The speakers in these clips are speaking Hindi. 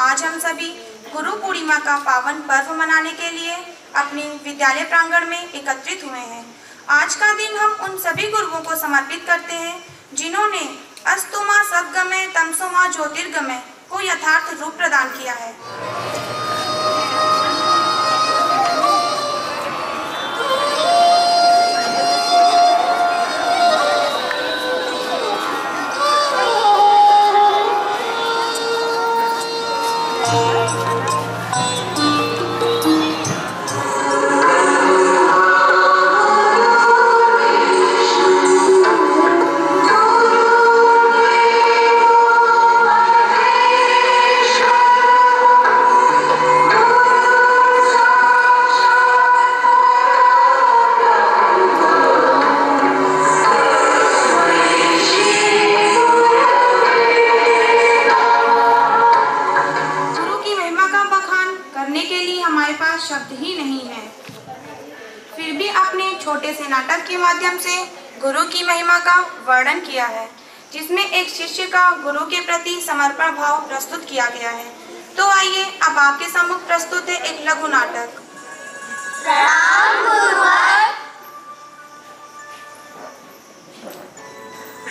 आज हम सभी गुरु पूर्णिमा का पावन पर्व मनाने के लिए अपने विद्यालय प्रांगण में एकत्रित हुए हैं। आज का दिन हम उन सभी गुरुओं को समर्पित करते हैं जिन्होंने अस्तु मा सद्गमय तमसो मा ज्योतिर्गमय को यथार्थ रूप प्रदान किया है। शब्द ही नहीं है। फिर भी अपने छोटे से नाटक के माध्यम से गुरु की महिमा का वर्णन किया है, जिसमें एक शिष्य का गुरु के प्रति समर्पण भाव प्रस्तुत किया गया है। तो आइए अब आपके सम्मुख प्रस्तुत है एक लघु नाटक।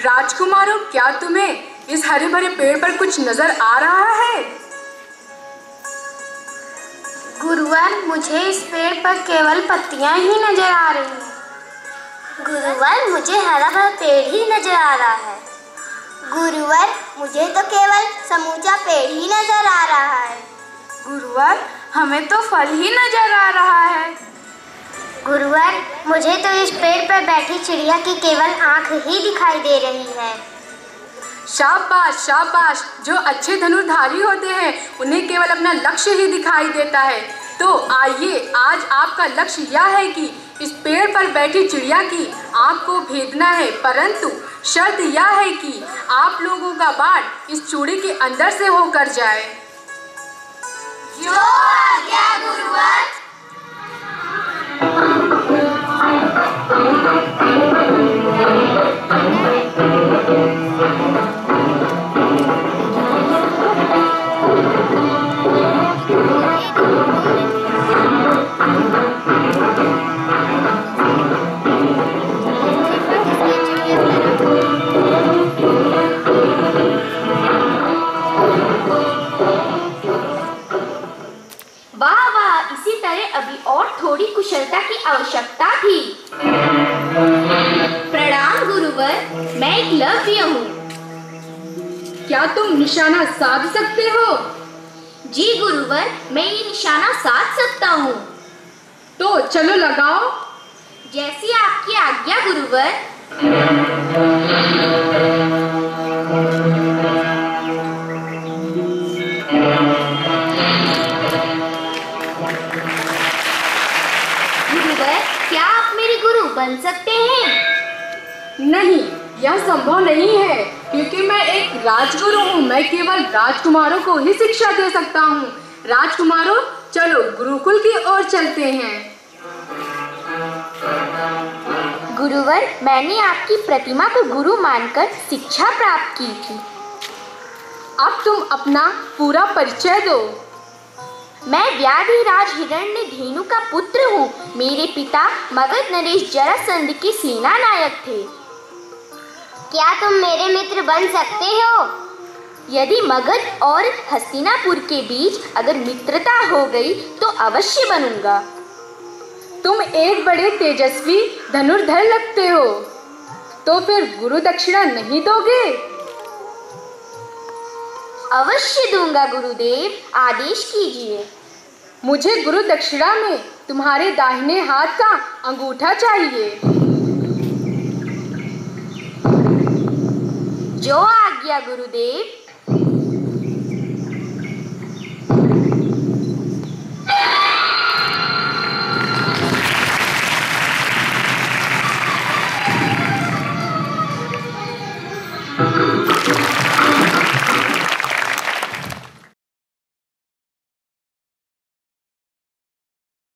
राजकुमारों, क्या तुम्हें इस हरे भरे पेड़ पर कुछ नजर आ रहा है? गुरुवर, मुझे इस पेड़ पर केवल पत्तियां ही नजर आ रही हैं। गुरुवर, मुझे हरा भरा पेड़ ही नजर आ रहा है। गुरुवर, मुझे तो केवल समूचा पेड़ ही नजर आ रहा है। गुरुवर, हमें तो फल ही नजर आ रहा है। गुरुवर, मुझे तो इस पेड़ पर बैठी चिड़िया की केवल आंख ही दिखाई दे रही है। शाबाश शाबाश, जो अच्छे धनुर्धारी होते हैं उन्हें केवल अपना लक्ष्य ही दिखाई देता है। तो आइए, आज आपका लक्ष्य यह है कि इस पेड़ पर बैठी चिड़िया की आंख को भेदना है, परंतु शर्त यह है कि आप लोगों का बाट इस चूड़ी के अंदर से होकर जाए। जो आज्ञा गुरुवर। अभी और थोड़ी कुशलता की आवश्यकता थी। प्रणाम गुरुवर, मैं एकलव्य हूँ। क्या तुम निशाना साध सकते हो? जी गुरुवर, मैं ये निशाना साध सकता हूँ। तो चलो लगाओ। जैसी आपकी आज्ञा गुरुवर। क्या आप मेरे गुरु बन सकते हैं? नहीं, यह संभव नहीं है, क्योंकि मैं एक राजगुरु हूँ। मैं केवल राजकुमारों को ही शिक्षा दे सकता हूँ। राजकुमारों, चलो गुरुकुल की ओर चलते हैं। गुरुवर, मैंने आपकी प्रतिमा को गुरु मानकर शिक्षा प्राप्त की थी। अब तुम अपना पूरा परिचय दो। मैं व्याधिराज हिरण्यधेनु का पुत्र हूँ। मेरे पिता मगध नरेश जरासंध के सेना नायक थे। क्या तुम मेरे मित्र बन सकते हो? यदि मगध और हस्तिनापुर के बीच अगर मित्रता हो गई तो अवश्य बनूंगा। तुम एक बड़े तेजस्वी धनुर्धर लगते हो, तो फिर गुरु दक्षिणा नहीं दोगे? अवश्य दूंगा गुरुदेव, आदेश कीजिए। मुझे गुरु दक्षिणा में तुम्हारे दाहिने हाथ का अंगूठा चाहिए। जो आज्ञा गुरुदेव।